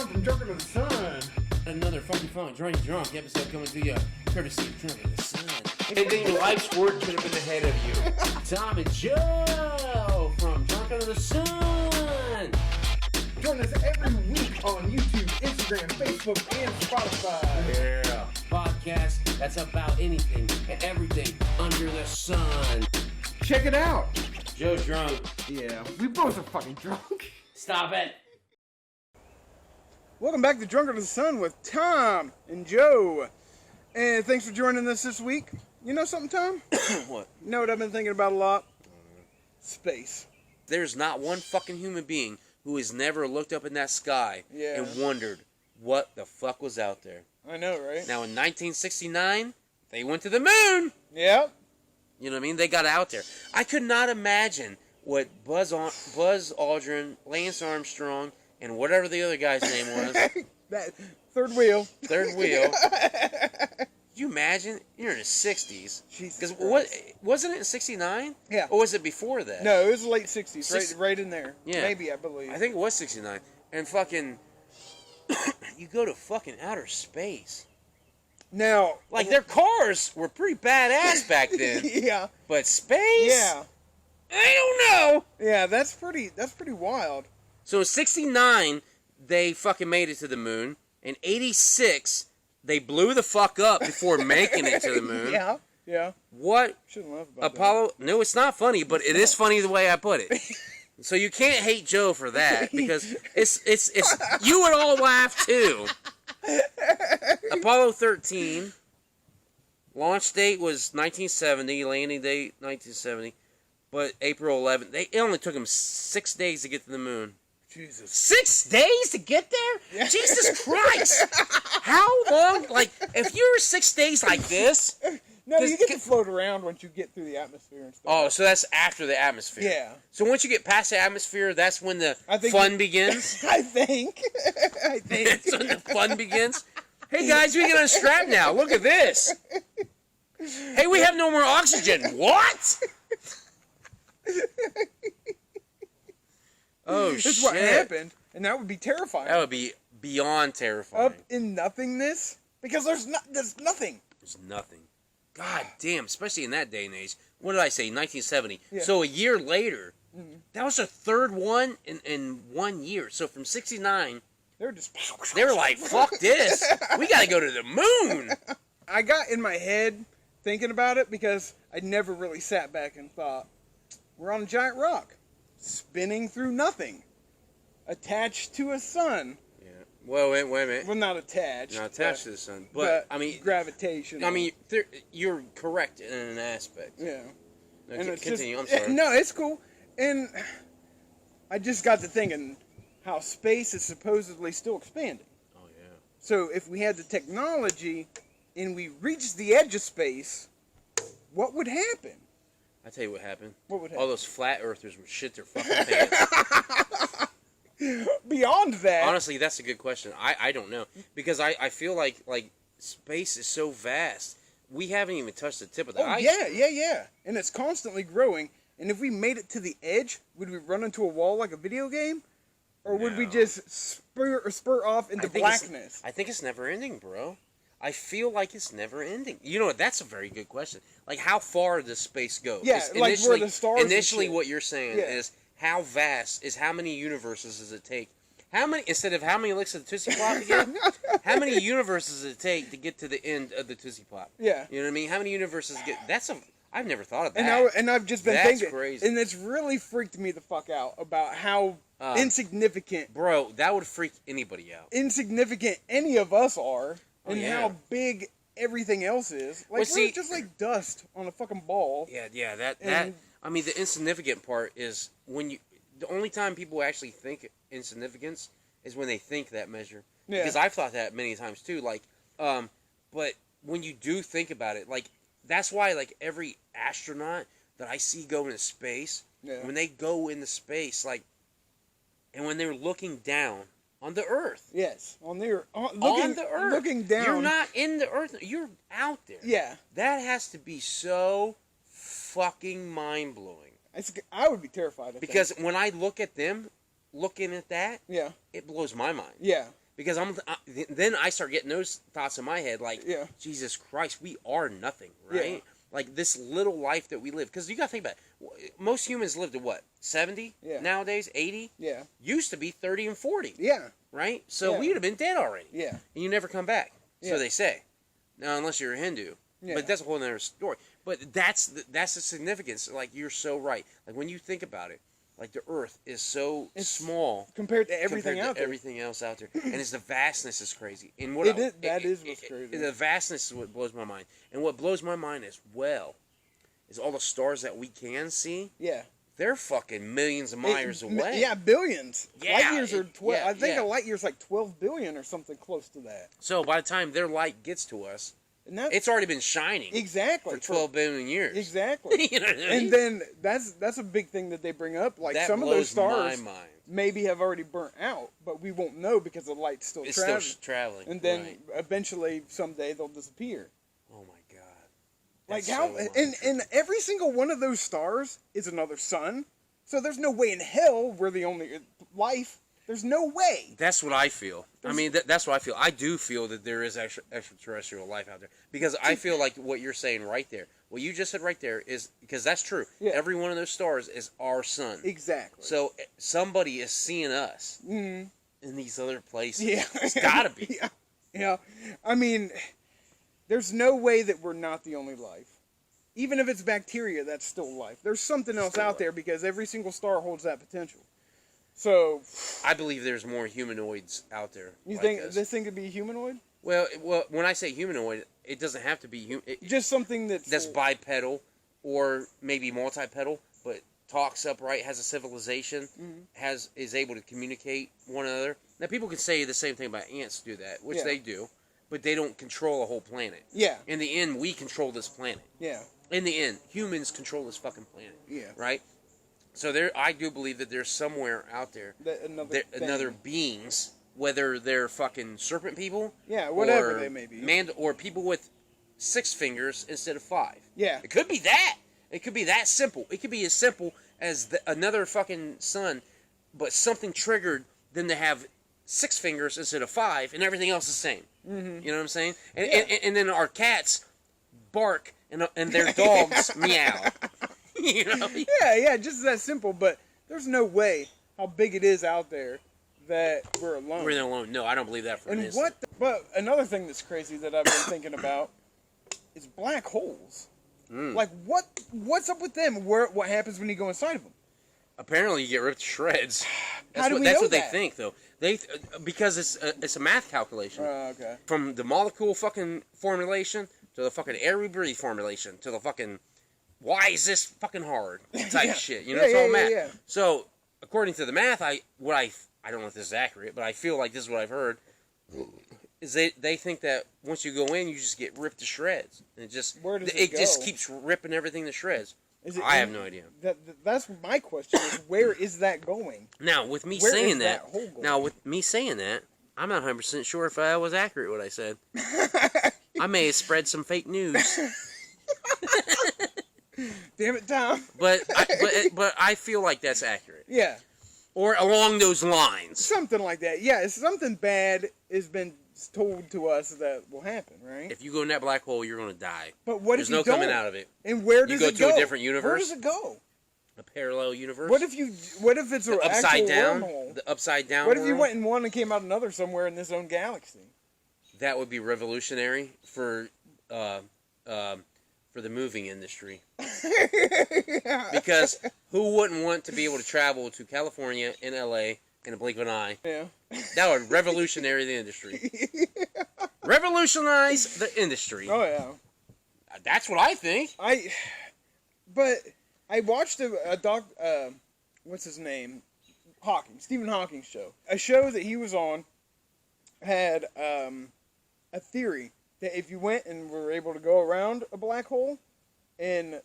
Tom from Drunkards of the Sun. Another funky funk, drunk episode coming to you courtesy of Drunkards of the Sun. Anything in life's work could have been ahead of you. Tom and Joe from Drunkards of the Sun. Join us every week on YouTube, Instagram, Facebook, and Spotify. Yeah. Podcast that's about anything and everything under the sun. Check it out. Joe's drunk. Yeah, we both are fucking drunk. Stop it. Welcome back to Drunkards of the Sun with Tom and Joe. And thanks for joining us this week. You know something, Tom? What? You know what I've been thinking about a lot? Space. There's not one fucking human being who has never looked up in that sky and wondered what the fuck was out there. I know, right? Now, in 1969, they went to the moon. Yep. You know what I mean? They got out there. I could not imagine what Buzz Aldrin, Lance Armstrong, and whatever the other guy's name was. That third wheel. Third wheel. Could you imagine? You're in the 60s. Jesus Because wasn't it in 69? Yeah. Or was it before that? No, it was late 60s, right in there. Yeah. Maybe, I believe. I think it was 69. And fucking, you go to fucking outer space. Now, Like, their cars were pretty badass back then. yeah. But space? Yeah. I don't know. Yeah, that's pretty wild. So in 69, they fucking made it to the moon. In 86, they blew the fuck up before making it to the moon. Yeah. What? Shouldn't laugh about Apollo? No, it's not funny, but it is funny the way I put it. So you can't hate Joe for that because it's you would all laugh too. Apollo 13. Launch date was 1970. Landing date 1970. But April 11th. It only took them 6 days to get to the moon. Jesus. 6 days to get there? Yeah. Jesus Christ! How long? Like, if you're 6 days like this... No, you get to float around once you get through the atmosphere and stuff. Oh, so that's after the atmosphere. Yeah. So once you get past the atmosphere, that's when the fun begins? I think. That's when the fun begins? Hey, guys, we can unstrap now. Look at this. Hey, we have no more oxygen. What? Oh, shit. That's what happened, and that would be terrifying. That would be beyond terrifying. Up in nothingness? Because there's nothing. There's nothing. God damn, especially in that day and age. What did I say, 1970? Yeah. So a year later, that was the third one in 1 year. So from 69, they were like, fuck this. We got to go to the moon. I got in my head thinking about it because I never really sat back and thought, we're on a giant rock, spinning through nothing, attached to a sun. Yeah. Well, wait a minute. Well, not attached. Not attached to the sun. But I mean... Gravitation. I mean, you're correct in an aspect. Yeah. No, And it's continue, just, I'm sorry. No, it's cool. And I just got to thinking how space is supposedly still expanding. Oh, yeah. So if we had the technology and we reached the edge of space, what would happen? I tell you what happened. What would happen? All those flat earthers would shit their fucking pants. Beyond that... Honestly, that's a good question. I don't know. Because I feel like space is so vast. We haven't even touched the tip of the iceberg. Yeah. And it's constantly growing. And if we made it to the edge, would we run into a wall like a video game? Or would we just spur off into blackness? I think it's never ending, bro. I feel like it's never ending. You know what? That's a very good question. Like, how far does space go? Yeah, like where the stars Initially, what you're saying is how vast is how many universes does it take? How many, instead of how many licks of the Tootsie Pop again, how many universes does it take to get to the end of the Tootsie Pop? Yeah. You know what I mean? How many universes I've never thought of that. And I've just been That's thinking. Crazy. And it's really freaked me the fuck out about how insignificant. Bro, that would freak anybody out. Insignificant any of us are. And how big everything else is. Like, we're just like dust on a fucking ball. Yeah, that I mean, the insignificant part is the only time people actually think insignificance is when they think that measure. Yeah. Because I've thought that many times too. Like, but when you do think about it, like, that's why, like, every astronaut that I see go into space, when they go into space, like, and when they're looking down on the Earth. Yes, on the Earth. Looking down. You're not in the Earth. You're out there. Yeah. That has to be so fucking mind-blowing. I would be terrified of that. Because when I look at them looking at that, it blows my mind. Yeah. Because then I start getting those thoughts in my head, like, Yeah. Jesus Christ, we are nothing, right? Yeah. Like, this little life that we live. Because you got to think about it. Most humans live to what? 70 nowadays? 80? Yeah. Used to be 30 and 40. Yeah. Right? So we would have been dead already. Yeah. And you never come back. Yeah. So they say. Now, unless you're a Hindu. Yeah. But that's a whole other story. But that's the significance. Like, you're so right. Like, when you think about it, like, the Earth is so small compared to everything compared out to there. everything else out there, and it's the vastness is crazy. And That is what's crazy. The vastness is what blows my mind. And what blows my mind as well is all the stars that we can see. Yeah. They're fucking millions of miles away. Yeah, billions. Yeah, light years are 12. yeah, I think yeah. a light year's like 12 billion or something close to that. So by the time their light gets to us, it's already been shining. Exactly. For 12 billion years. Exactly. You know what I mean? And then that's a big thing that they bring up. Like, that some of those stars my mind. maybe have already burnt out, but we won't know because the light's still traveling. Still traveling. And then right. eventually someday they'll disappear. Oh my god. Like, That's how so and every single one of those stars is another sun. So there's no way in hell we're the only life. There's no way. That's what I feel. I mean, that's what I feel. I do feel that there is extraterrestrial life out there. Because I feel like what you're saying right there, what you just said right there is, because that's true. Yeah. Every one of those stars is our sun. Exactly. So somebody is seeing us Mm-hmm. in these other places. Yeah. It's gotta be. Yeah. Yeah. I mean, there's no way that we're not the only life. Even if it's bacteria, that's still life. There's something else out there because every single star holds that potential. So, I believe there's more humanoids out there. you like think us. this thing could be humanoid? Well, when I say humanoid, it doesn't have to be Just something that's bipedal or maybe multipedal, but talks upright, has a civilization, is able to communicate one another. Now, people can say the same thing about ants do that, which they do, but they don't control a whole planet. Yeah. In the end, we control this planet. Yeah. In the end, humans control this fucking planet. Yeah. Right? So I do believe that there's somewhere out there another beings, whether they're fucking serpent people, whatever they may be, or people with 6 fingers instead of 5. Yeah, it could be that. It could be that simple. It could be as simple as another fucking sun, but something triggered them to have 6 fingers instead of 5, and everything else is the same. Mm-hmm. You know what I'm saying? And then our cats bark and their dogs meow. You know? Yeah, just that simple. But there's no way how big it is out there that we're alone. We're alone. No, I don't believe that for an instant. But another thing that's crazy that I've been thinking about is black holes. Like, what's up with them? What happens when you go inside of them? Apparently, you get ripped to shreds. How do we That's know what they that? think, though. Because it's a math calculation. Okay. From the molecule fucking formulation to the fucking air we breathe formulation to the fucking why is this fucking hard type shit. You know, it's all math. Yeah. So, according to the math, I don't know if this is accurate, but I feel like this is what I've heard, is they think that once you go in, you just get ripped to shreds. And it just just keeps ripping everything to shreds. I have no idea. That's my question, is where is that going? Now, with me saying that, I'm not 100% sure if I was accurate what I said. I may have spread some fake news. Damn it, Tom. But I feel like that's accurate. Yeah. Or along those lines. Something like that. Yeah, something bad has been told to us that will happen, right? If you go in that black hole, you're going to die. But what There's if you no don't? coming out of it. And where does it go? You go to a different universe. Where does it go? A parallel universe. What if it's an upside down? wormhole? The upside down. What if you world? went in one and came out another somewhere in this own galaxy? That would be revolutionary for the moving industry. Because who wouldn't want to be able to travel to California and LA in a blink of an eye? Yeah. That would revolutionize the industry. Revolutionize the industry. Oh yeah. That's what I think. But I watched a doc. What's his name? Stephen Hawking's show. A show that he was on had a theory that if you went and were able to go around a black hole and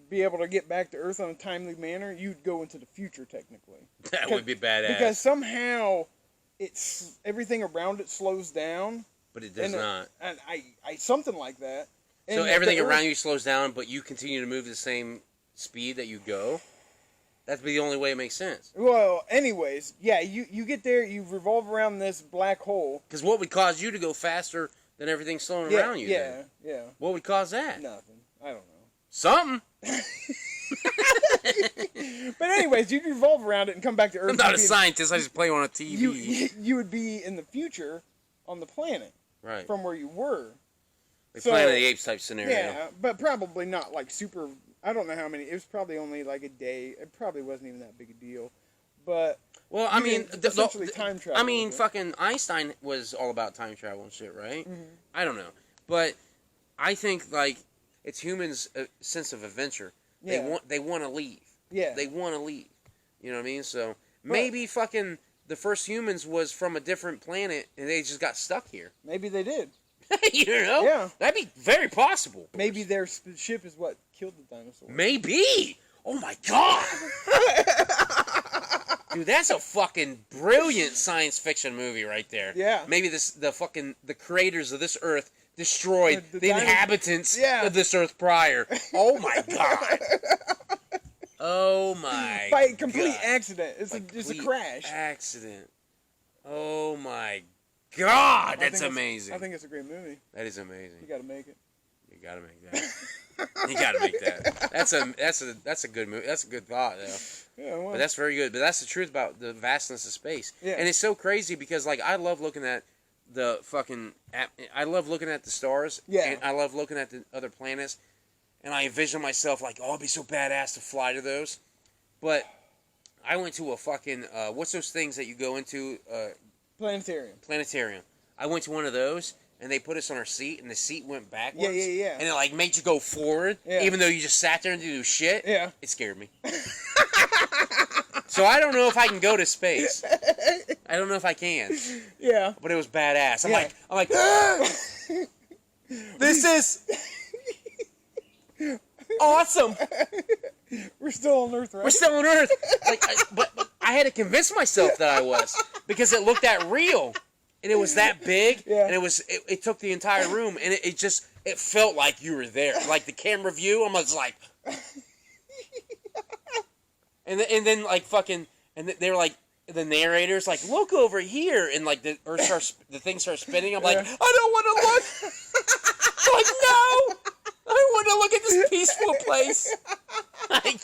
be able to get back to Earth on a timely manner, you'd go into the future technically. That would be badass. Because somehow everything around it slows down. But it does not. And I something like that. So everything around you slows down, but you continue to move the same speed that you go? That'd be the only way it makes sense. Well, anyways, yeah, you get there, you revolve around this black hole. Because what would cause you to go faster than everything slowing around you? Yeah, yeah. What would cause that? Nothing. I don't know. Something. But anyways, you revolve around it and come back to Earth. I'm not a scientist. I just play on a TV. You would be in the future on the planet, right, from where you were. Like Planet of the Apes type scenario. Yeah, but probably not like super. I don't know how many. It was probably only like a day. It probably wasn't even that big a deal. But well, I mean, essentially time travel. I mean, fucking Einstein was all about time travel and shit, right? Mm-hmm. I don't know, but I think like it's humans' sense of adventure. Yeah. They want to leave. Yeah. They want to leave. You know what I mean? So maybe fucking the first humans was from a different planet and they just got stuck here. Maybe they did. You know? Yeah. That'd be very possible. Maybe their ship is what killed the dinosaurs. Maybe. Oh my god. Dude, that's a fucking brilliant science fiction movie right there. Yeah. Maybe the creators of this Earth destroyed the inhabitants of this Earth prior. Oh my god. Oh my By complete god. accident. It's a crash. Accident. Oh my god, that's amazing. I think it's a great movie. That is amazing. You gotta make it. You gotta make that. You gotta make that. That's a good movie. That's a good thought, though. Yeah, well. But that's very good. But that's the truth about the vastness of space. Yeah. And it's so crazy because like I love looking at the fucking. I love looking at the stars. Yeah. And I love looking at the other planets. And I envision myself like, oh, it'd be so badass to fly to those. But I went to a fucking what's those things that you go into? Planetarium. I went to one of those, and they put us on our seat, and the seat went backwards. Yeah. And it like made you go forward, even though you just sat there and didn't do shit. Yeah. It scared me. So I don't know if I can go to space. I don't know if I can. Yeah. But it was badass. I'm like, this is awesome. We're still on Earth, right? We're still on Earth. Like, but I had to convince myself that I was because it looked that real, and it was that big, and it took the entire room, and it felt like you were there, like the camera view. I was like, and then like fucking, and they were like the narrators like, look over here, and like the thing starts spinning. I'm like, I don't want to look. I'm like, no. I want to look at this peaceful place. Like,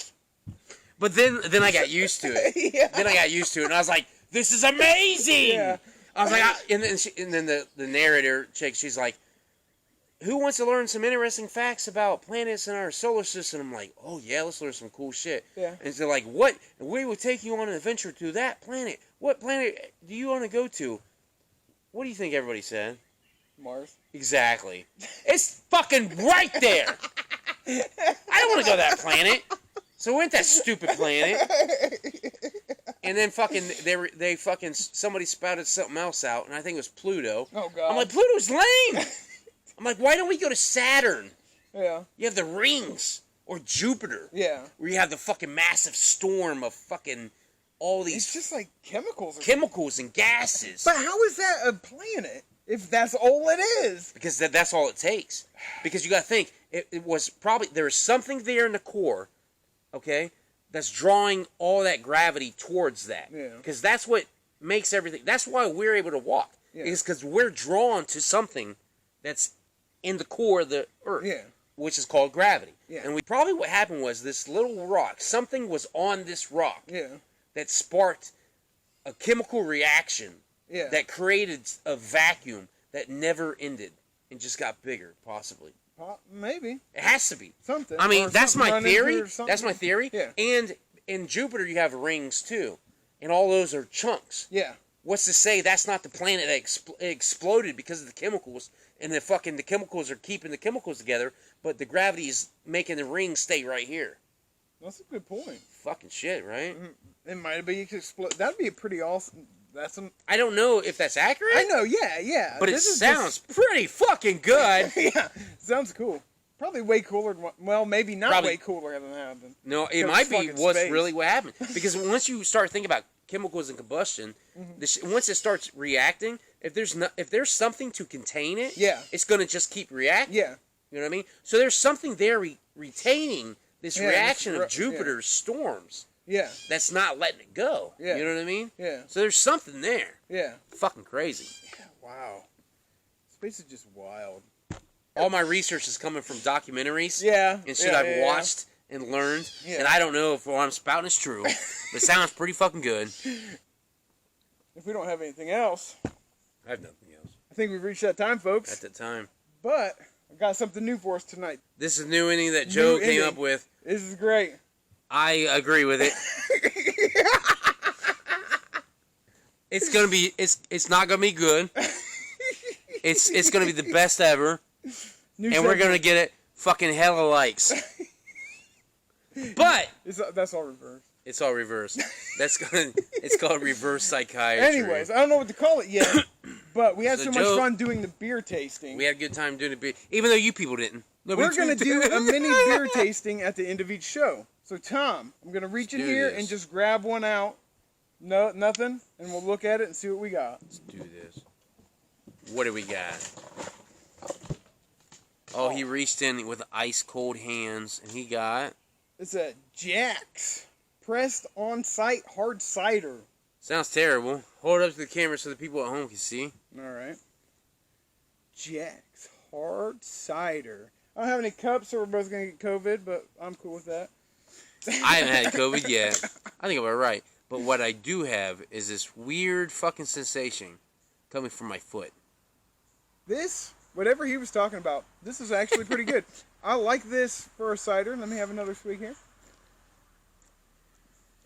but then I got used to it. Yeah. Then I got used to it, and I was like, "This is amazing." Yeah. I was like, and then the narrator chick, she's like, "Who wants to learn some interesting facts about planets in our solar system?" I'm like, "Oh yeah, let's learn some cool shit." Yeah. And they're like, "What? We will take you on an adventure to that planet. What planet do you want to go to?" What do you think everybody said? Mars. Exactly. It's fucking right there. I don't want to go to that planet. So we went to that stupid planet. And then fucking they fucking somebody spouted something else out, and I think it was Pluto. Oh god. I'm like, Pluto's lame. I'm like, why don't we go to Saturn? Yeah. You have the rings, or Jupiter. Yeah. Where you have the fucking massive storm of fucking all these. It's just like chemicals. Chemicals and gases. But how is that a planet? If that's all it is. Because that's all it takes. Because you got to think, it was probably, there was something there in the core, okay, that's drawing all that gravity towards that. Yeah. Because that's what makes everything, that's why we're able to walk. Yeah. Is because we're drawn to something that's in the core of the Earth. Yeah. Which is called gravity. Yeah. And probably what happened was this little rock, something was on this rock. Yeah. That sparked a chemical reaction. Yeah. That created a vacuum that never ended and just got bigger, possibly. Maybe. It has to be. Something. I mean, that's my theory. That's my theory. Yeah. And in Jupiter, you have rings, too. And all those are chunks. Yeah. What's to say that's not the planet that exploded because of the chemicals, and the chemicals are keeping the chemicals together, but the gravity is making the rings stay right here. That's a good point. Fucking shit, right? It might be explode. That'd be a pretty awesome. I don't know if that's accurate. I know, yeah. But it sounds pretty fucking good. Yeah, sounds cool. Probably way cooler. Well, maybe not way cooler than that happened. No, it might be what's really what happened. Because once you start thinking about chemicals and combustion, once it starts reacting, if there's something to contain it, it's going to just keep reacting. Yeah. You know what I mean? So there's something there retaining this reaction of Jupiter's storms. Yeah. That's not letting it go. Yeah. You know what I mean? Yeah. So there's something there. Yeah. Fucking crazy. Yeah, wow. Space is just wild. All my research is coming from documentaries. Yeah. And shit I've watched and learned. Yeah. And I don't know if what I'm spouting is true. But it sounds pretty fucking good. If we don't have anything else, I have nothing else. I think we've reached that time, folks. At that time. But I got something new for us tonight. This is new ending that Joe came up with. This is great. I agree with it. It's gonna be. It's not gonna be good. It's gonna be the best ever, and we're gonna get it fucking hella likes. But that's all reversed. It's all reversed. It's called reverse psychiatry. Anyways, I don't know what to call it yet, but we had so much fun doing the beer tasting. We had a good time doing the beer, even though you people didn't. We're gonna do a mini beer tasting at the end of each show. So Tom, I'm gonna reach in here and just grab one out. No, nothing, and we'll look at it and see what we got. Let's do this. What do we got? Oh, he reached in with ice cold hands, and he got. It's a Jack's pressed on site hard cider. Sounds terrible. Hold it up to the camera so the people at home can see. All right. Jack's hard cider. I don't have any cups, so we're both gonna get COVID, but I'm cool with that. I haven't had COVID yet. I think I'm alright. But what I do have is this weird fucking sensation coming from my foot. This, whatever he was talking about, this is actually pretty good. I like this for a cider. Let me have another swig here.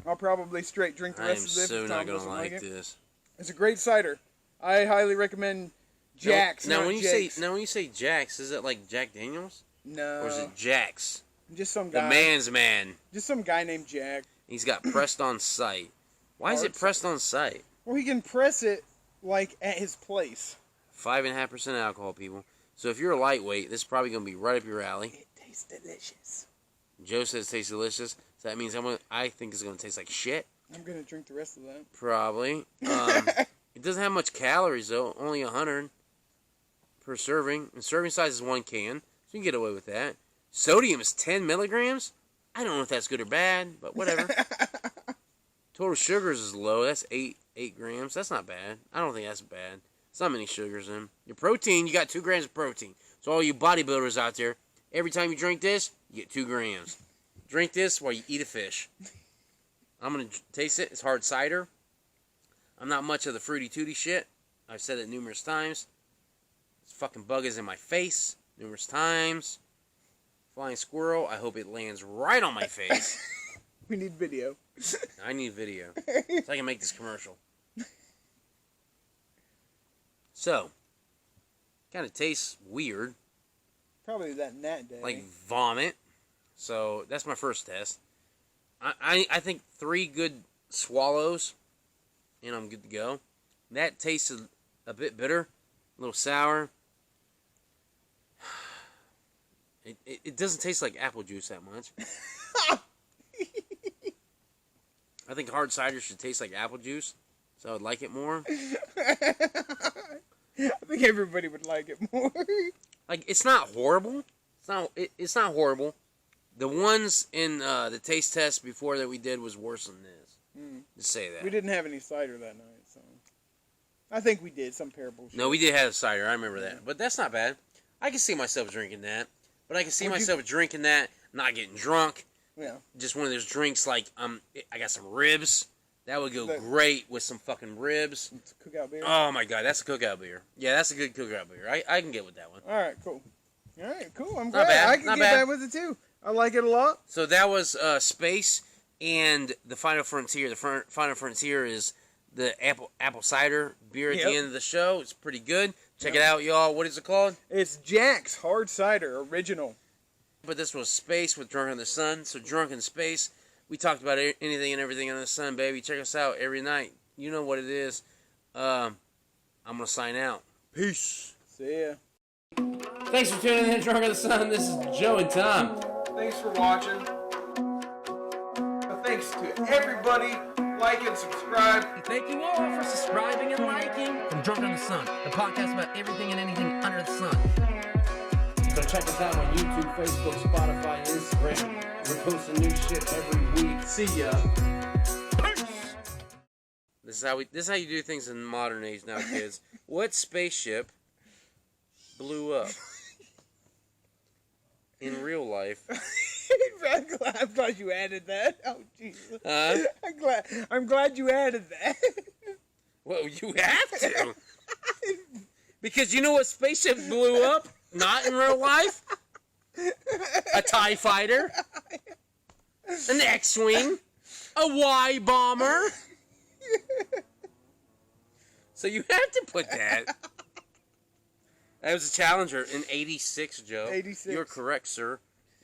I'll probably straight drink the rest of this. I am so not going to like this. It's a great cider. I highly recommend Jack's. Now when you say Jack's, is it like Jack Daniels? No. Or is it Jack's? Just some guy. The man's man. Just some guy named Jack. He's got pressed on site. Why is it pressed on site? Well, he can press it like at his place. 5.5% alcohol, people. So if you're a lightweight, this is probably going to be right up your alley. It tastes delicious. Joe says it tastes delicious. So that means I think it's going to taste like shit. I'm going to drink the rest of that. Probably. It doesn't have much calories, though. Only 100 per serving. And serving size is 1 can. So you can get away with that. Sodium is 10 milligrams. I don't know if that's good or bad, but whatever. Total sugars is low. That's 8 grams. That's not bad. I don't think that's bad. It's not many sugars in. Your protein, you got 2 grams of protein. So all you bodybuilders out there, every time you drink this, you get 2 grams. Drink this while you eat a fish. I'm going to taste it. It's hard cider. I'm not much of the fruity tooty shit. I've said it numerous times. This fucking bug is in my face numerous times. Flying squirrel. I hope it lands right on my face. We need video. I need video. So I can make this commercial. So, kind of tastes weird. Probably that day. Like vomit. So, that's my first test. I think 3 good swallows, and I'm good to go. That tasted a bit bitter, a little sour. It doesn't taste like apple juice that much. I think hard cider should taste like apple juice, so I would like it more. I think everybody would like it more. Like, it's not horrible. It's not horrible. The ones in the taste test before that we did was worse than this. Just say that. We didn't have any cider that night, so I think we did some parable. No, we did have cider. I remember that, but that's not bad. I can see myself drinking that, but I can see myself drinking that, not getting drunk. Yeah. Just one of those drinks like I got some ribs. That would go great with some fucking ribs. It's a cookout beer. Oh my god, that's a cookout beer. Yeah, that's a good cookout beer. I can get with that one. All right, cool. All right, cool. I'm Not glad bad. I can Not get bad. back with it too. I like it a lot. So that was Space and the Final Frontier. The Final Frontier is the apple cider beer at the end of the show. It's pretty good. Check it out, y'all. What is it called? It's Jack's Hard Cider Original. But this was Space with Drunk in the Sun. So Drunk in Space. We talked about anything and everything under the sun, baby. Check us out every night. You know what it is. I'm going to sign out. Peace. See ya. Thanks for tuning in to Drunk in the Sun. This is Joe and Tom. Thanks for watching. Thanks to everybody. Like and subscribe. And thank you all for subscribing and liking from Drunk on the Sun, the podcast about everything and anything under the sun. So check Check us out on YouTube, Facebook, Spotify, Instagram. We're posting new shit every week. See ya. Peace. This is how you do things in modern age now, kids. What spaceship blew up in real life? I'm glad you added that. Oh Jesus! I'm glad you added that. Well, you have to, because you know what spaceship blew up? Not in real life. A TIE fighter, an X-wing, a Y bomber. So you have to put that. That was a Challenger in '86, Joe. 86. You're correct, sir.